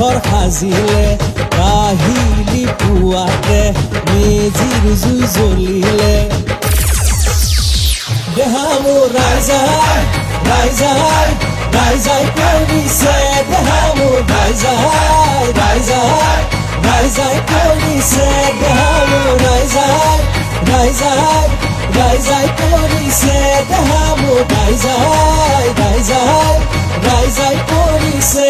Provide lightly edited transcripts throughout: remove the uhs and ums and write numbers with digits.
ঘৰ সাজিলে কাহিলি পুৱাতে মেজিৰ জুই জ্বলিলে দেহা মোৰ ৰাইজাই ৰাইজাই ৰাইজাই কৰিছে দেহা মোৰ ৰাইজাই ৰাইজাই ৰাইজাই কৰিছে দেহা মোৰ ৰাইজাই ৰাইজাই ৰাইজাই কৰিছে দেহা মোৰ ৰাইজাই ৰাইজাই ৰাইজাই কৰিছে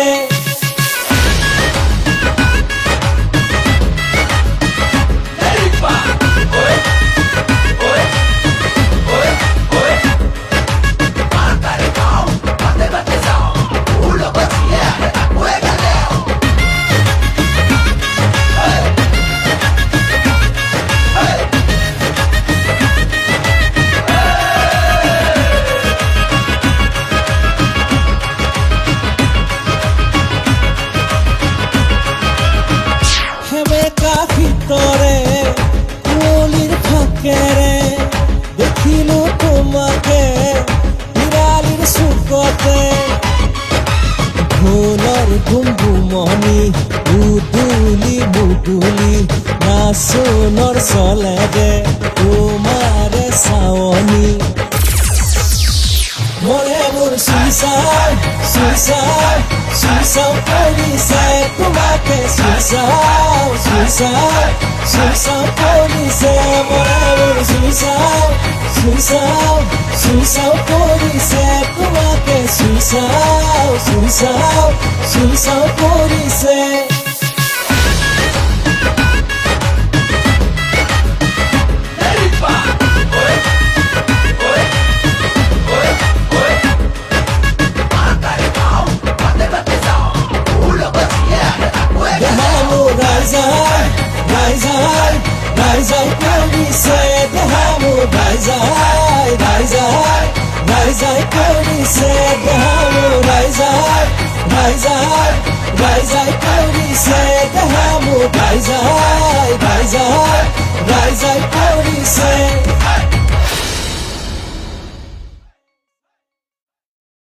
ভিতরে কুলির ফাঁকেরে দেখিলো তোমাকে বিড়ালির সুকতে ঢোলৰ গুমগুমনি উদুলি মুদুলি নাচোনৰ চলে দে তোমাৰে চাৱনি মনে মোৰ চুইচাই চুইচাই চুইচাও কৰিছে তোমাকে চুইচাও চুইচাই চুইচাও কৰিছে মনে মোৰ চুইচাও চুইচাও চুইচাও কৰিছে তোমাকে চুইচাও চুইচাও চুইচাও কৰিছে Raizai, raizai, raizai কৰিছে দেহা মোৰ raizai, raizai, raizai কৰিছে দেহা মোৰ raizai, raizai, raizai কৰিছে দেহা মোৰ raizai